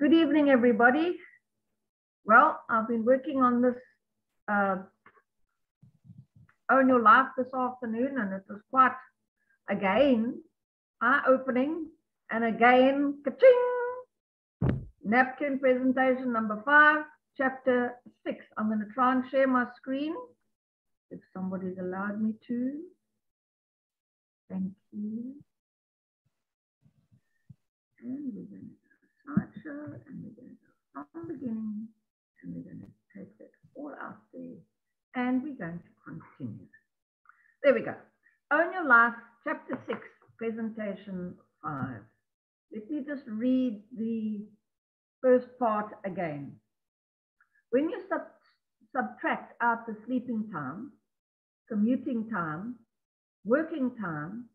Good evening, everybody. Well, I've been working on this Own Your Life this afternoon, and it was quite, again, eye-opening, and again, ka-ching! Napkin presentation number 5, chapter 6. I'm going to try and share my screen, if somebody's allowed me to. Thank you. And we're going to do a slideshow, and we're going to go from the beginning, and we're going to take that all out there, and we're going to continue. There we go. Own Your Life, chapter 6, presentation 5. Let me just read the first part again. When you subtract out the sleeping time, commuting time, working time,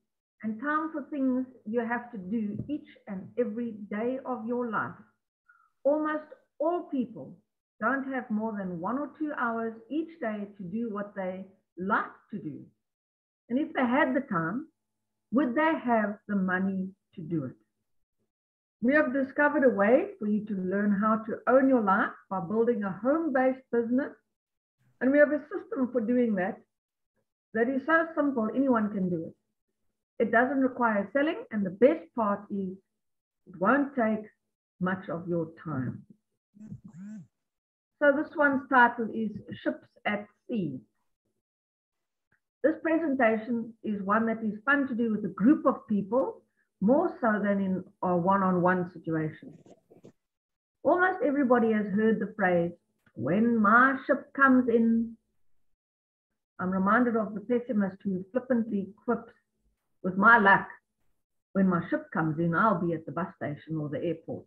and time for things you have to do each and every day of your life, almost all people don't have more than 1 or 2 hours each day to do what they like to do. And if they had the time, would they have the money to do it? We have discovered a way for you to learn how to own your life by building a home-based business. And we have a system for doing that is so simple, anyone can do it. It doesn't require selling, and the best part is it won't take much of your time. So this one's title is Ships at Sea. This presentation is one that is fun to do with a group of people, more so than in a one-on-one situation. Almost everybody has heard the phrase, when my ship comes in. I'm reminded of the pessimist who flippantly quips, with my luck, when my ship comes in, I'll be at the bus station or the airport.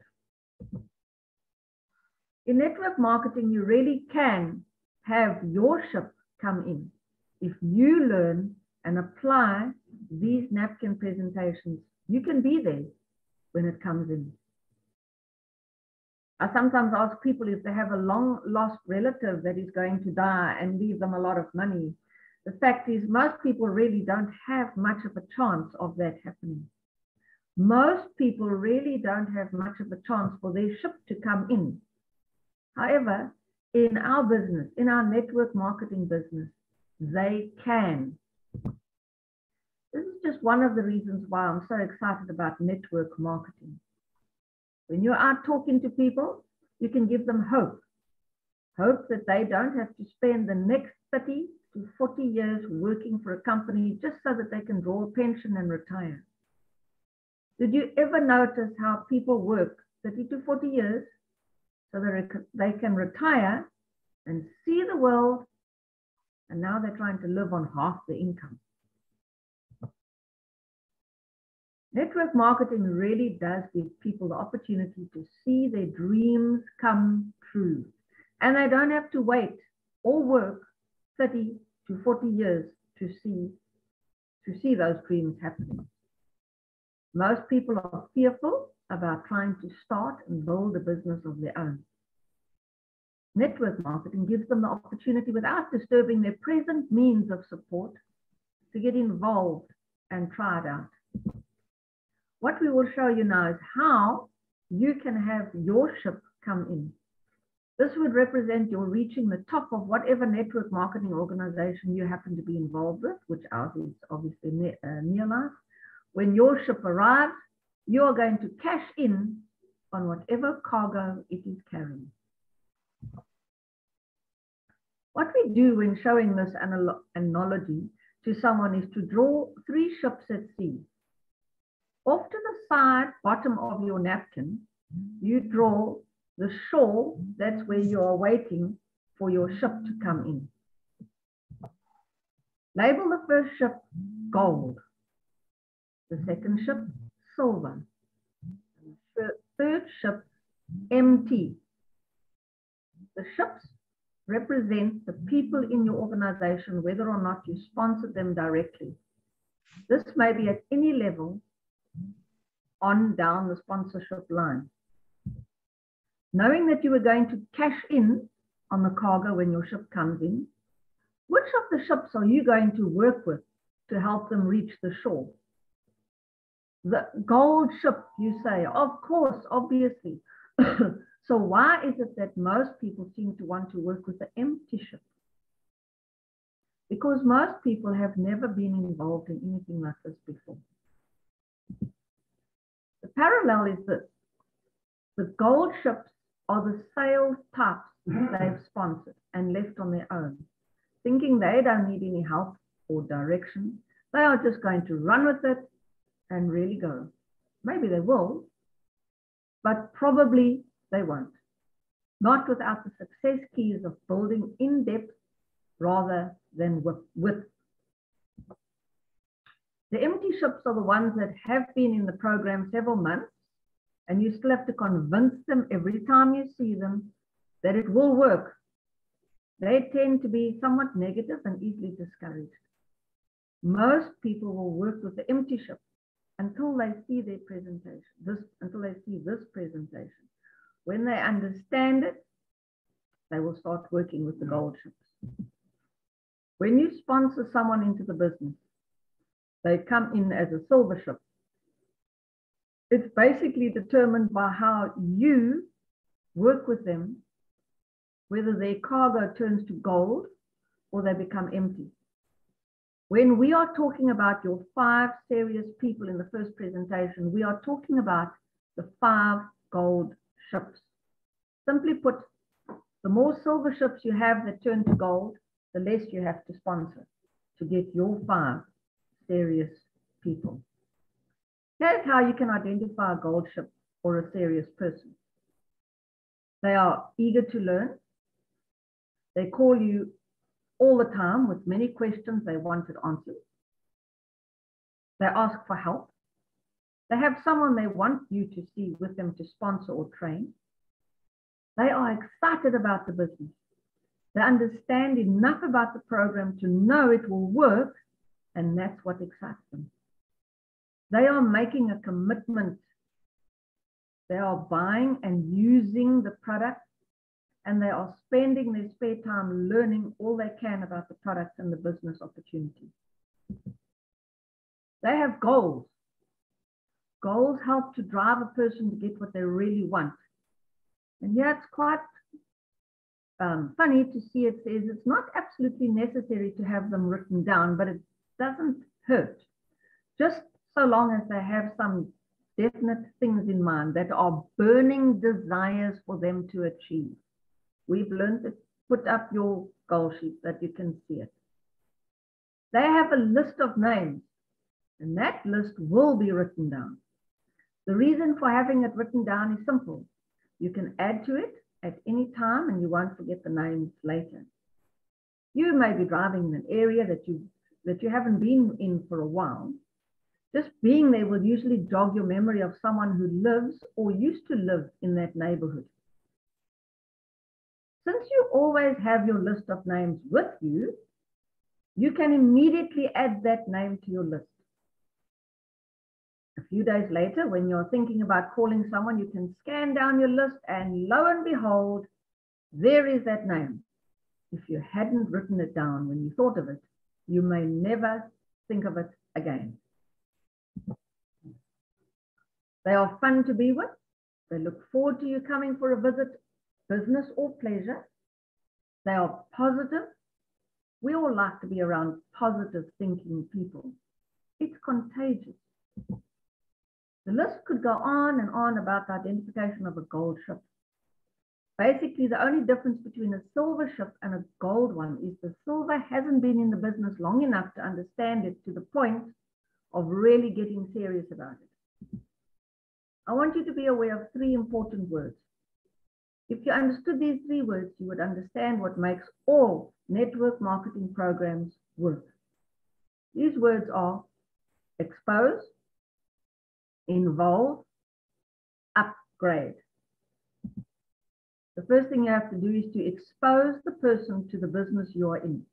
In network marketing, you really can have your ship come in if you learn and apply these napkin presentations. You can be there when it comes in. I sometimes ask people if they have a long lost relative that is going to die and leave them a lot of money. The fact is, most people really don't have much of a chance of that happening. Most people really don't have much of a chance for their ship to come in. However, in our business, in our network marketing business, they can. This is just one of the reasons why I'm so excited about network marketing. When you're out talking to people, you can give them hope. Hope that they don't have to spend the next 30 to 40 years working for a company just so that they can draw a pension and retire. Did you ever notice how people work 30 to 40 years so that they can retire and see the world, and now they're trying to live on half the income? Network marketing really does give people the opportunity to see their dreams come true, and they don't have to wait or work 30 to 40 years to see those dreams happening. Most people are fearful about trying to start and build a business of their own. Network marketing gives them the opportunity, without disturbing their present means of support, to get involved and try it out. What we will show you now is how you can have your ship come in. This would represent your reaching the top of whatever network marketing organization you happen to be involved with, which ours is obviously Neolife. When your ship arrives, you are going to cash in on whatever cargo it is carrying. What we do when showing this analogy to someone is to draw 3 ships at sea. Off to the side, bottom of your napkin, you draw the shore. That's where you are waiting for your ship to come in. Label the first ship gold, the second ship silver, and the third ship MT. The ships represent the people in your organization, whether or not you sponsor them directly. This may be at any level on down the sponsorship line. Knowing that you are going to cash in on the cargo when your ship comes in, which of the ships are you going to work with to help them reach the shore? The gold ship, you say, of course, obviously. So why is it that most people seem to want to work with the empty ship? Because most people have never been involved in anything like this before. The parallel is this. The gold ships are the sales types they've sponsored and left on their own, thinking they don't need any help or direction. They are just going to run with it and really go. Maybe they will, but probably they won't. Not without the success keys of building in depth rather than width. The empty ships are the ones that have been in the program several months, and you still have to convince them every time you see them that it will work. They tend to be somewhat negative and easily discouraged. Most people will work with the empty ship until they see their presentation, until they see this presentation. When they understand it, they will start working with the gold ships. When you sponsor someone into the business, they come in as a silver ship. It's basically determined by how you work with them, whether their cargo turns to gold or they become empty. When we are talking about your 5 serious people in the first presentation, we are talking about the 5 gold ships. Simply put, the more silver ships you have that turn to gold, the less you have to sponsor to get your 5 serious people. Here's how you can identify a gold ship or a serious person. They are eager to learn. They call you all the time with many questions they wanted answered. They ask for help. They have someone they want you to see with them to sponsor or train. They are excited about the business. They understand enough about the program to know it will work, and that's what excites them. They are making a commitment. They are buying and using the product, and they are spending their spare time learning all they can about the product and the business opportunity. They have goals. Goals help to drive a person to get what they really want. And yeah, it's quite funny to see it says it's not absolutely necessary to have them written down, but it doesn't hurt. Just so long as they have some definite things in mind that are burning desires for them to achieve. We've learned to put up your goal sheet that you can see it. They have a list of names, and that list will be written down. The reason for having it written down is simple. You can add to it at any time and you won't forget the names later. You may be driving in an area that you haven't been in for a while. Just being there will usually jog your memory of someone who lives or used to live in that neighborhood. Since you always have your list of names with you, you can immediately add that name to your list. A few days later, when you're thinking about calling someone, you can scan down your list and lo and behold, there is that name. If you hadn't written it down when you thought of it, you may never think of it again. They are fun to be with. They look forward to you coming for a visit, business or pleasure. They are positive. We all like to be around positive thinking people. It's contagious. The list could go on and on about the identification of a gold ship. Basically, the only difference between a silver ship and a gold one is the silver hasn't been in the business long enough to understand it to the point of really getting serious about it. I want you to be aware of 3 important words. If you understood these 3 words, you would understand what makes all network marketing programs work. These words are expose, involve, upgrade. The first thing you have to do is to expose the person to the business you are in.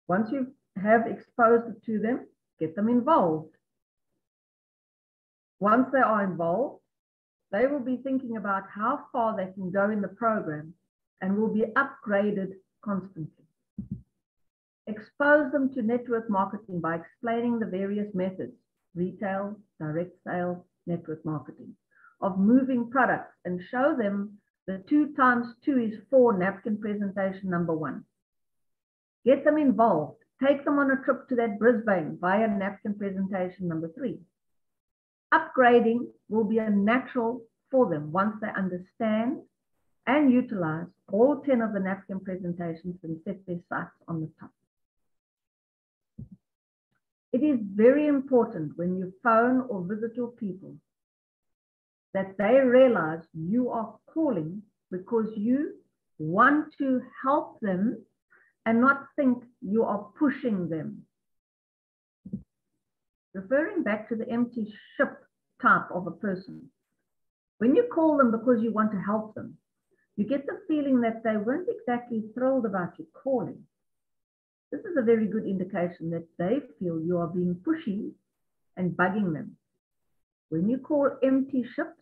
Once you have exposed it to them, get them involved. Once they are involved, they will be thinking about how far they can go in the program and will be upgraded constantly. Expose them to network marketing by explaining the various methods: retail, direct sales, network marketing. of moving products and show them the 2 times 2 is 4 napkin presentation number 1. Get them involved. Take them on a trip to that Brisbane via napkin presentation number 3. Upgrading will be a natural for them once they understand and utilize all 10 of the napkin presentations and set their sights on the top. It is very important when you phone or visit your people that they realize you are calling because you want to help them and not think you are pushing them. Referring back to the empty ship type of a person, when you call them because you want to help them, you get the feeling that they weren't exactly thrilled about you calling. This is a very good indication that they feel you are being pushy and bugging them. When you call empty ships,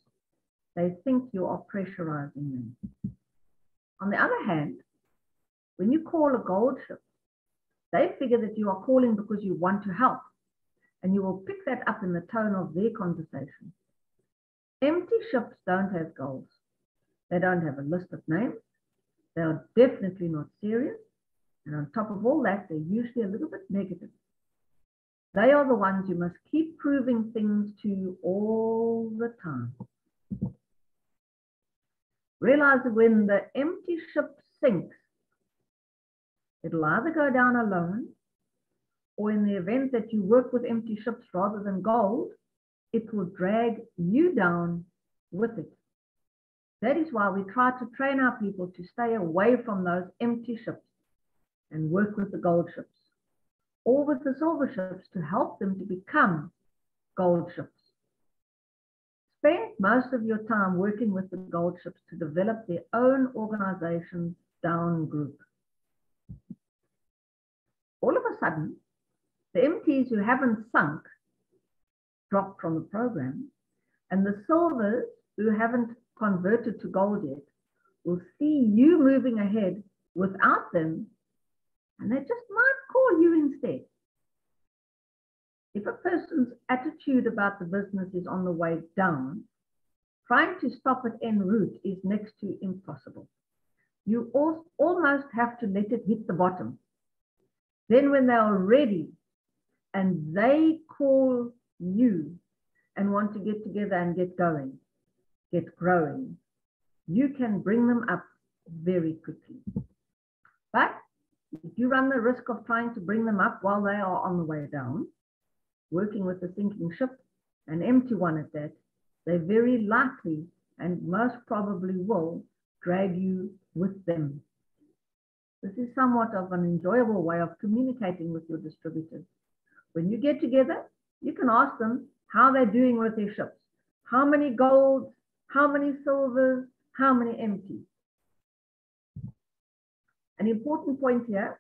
they think you are pressurizing them. On the other hand, when you call a gold ship, they figure that you are calling because you want to help, and you will pick that up in the tone of their conversation. Empty ships don't have goals. They don't have a list of names. They are definitely not serious. And on top of all that, they're usually a little bit negative. They are the ones you must keep proving things to all the time. Realize that when the empty ship sinks, it'll either go down alone, or in the event that you work with empty ships rather than gold, it will drag you down with it. That is why we try to train our people to stay away from those empty ships and work with the gold ships, or with the silver ships to help them to become gold ships. Spend most of your time working with the gold ships to develop their own organization's down group. All of a sudden, the empties who haven't sunk drop from the program, and the silvers who haven't converted to gold yet will see you moving ahead without them, and they just might call you instead. If a person's attitude about the business is on the way down, trying to stop it en route is next to impossible. You almost have to let it hit the bottom. Then when they are ready and they call you and want to get together and get going, get growing, you can bring them up very quickly. But if you run the risk of trying to bring them up while they are on the way down, working with a sinking ship, an empty one at that, they very likely and most probably will drag you with them. This is somewhat of an enjoyable way of communicating with your distributors. When you get together, you can ask them how they're doing with their ships. How many golds, how many silvers, how many empties. An important point here,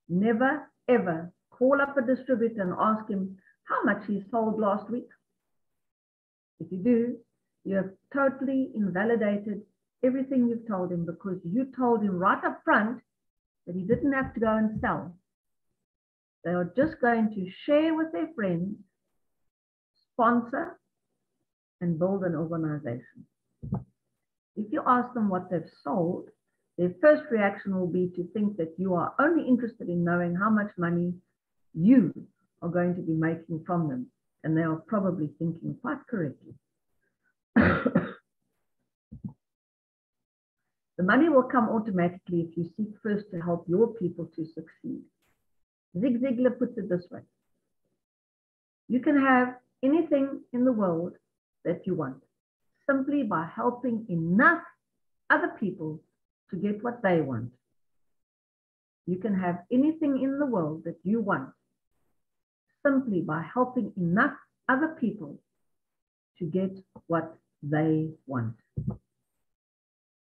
never ever call up a distributor and ask him how much he sold last week. If you do, you have totally invalidated everything you've told him, because you told him right up front that he didn't have to go and sell. They are just going to share with their friends, sponsor, and build an organization. If you ask them what they've sold, their first reaction will be to think that you are only interested in knowing how much money you are going to be making from them. And they are probably thinking quite correctly. The money will come automatically if you seek first to help your people to succeed. Zig Ziglar puts it this way: you can have anything in the world that you want simply by helping enough other people to get what they want. You can have anything in the world that you want simply by helping enough other people to get what they want.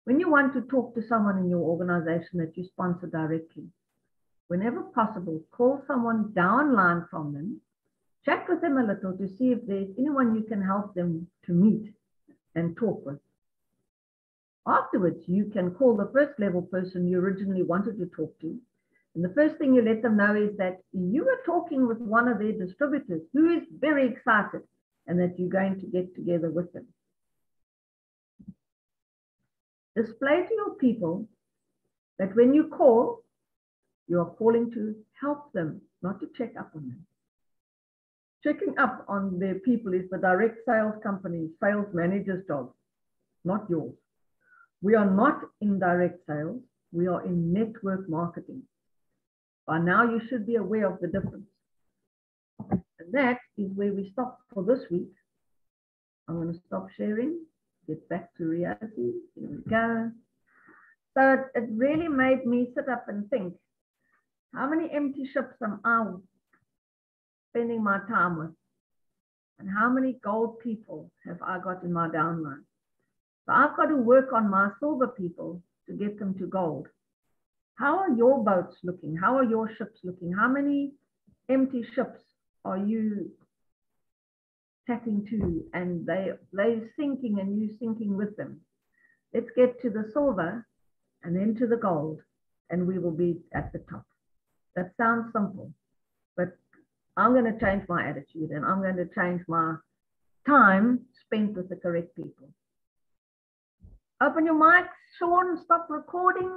When you want to talk to someone in your organization that you sponsor directly, whenever possible, call someone downline from them, chat with them a little to see if there's anyone you can help them to meet and talk with. Afterwards, you can call the first level person you originally wanted to talk to. And the first thing you let them know is that you were talking with one of their distributors who is very excited and that you're going to get together with them. Display to your people that when you call, you are calling to help them, not to check up on them. Checking up on their people is the direct sales company's sales manager's job, not yours. We are not in direct sales. We are in network marketing. By now, you should be aware of the difference. And that is where we stop for this week. I'm going to stop sharing, get back to reality. Here we go. So it really made me sit up and think, how many empty ships am I spending my time with? And how many gold people have I got in my downline? So I've got to work on my silver people to get them to gold. How are your boats looking? How are your ships looking? How many empty ships are you tacking to and they're sinking and you sinking with them? Let's get to the silver and then to the gold and we will be at the top. That sounds simple, but I'm going to change my attitude and I'm going to change my time spent with the correct people. Open your mic, Sean, stop recording.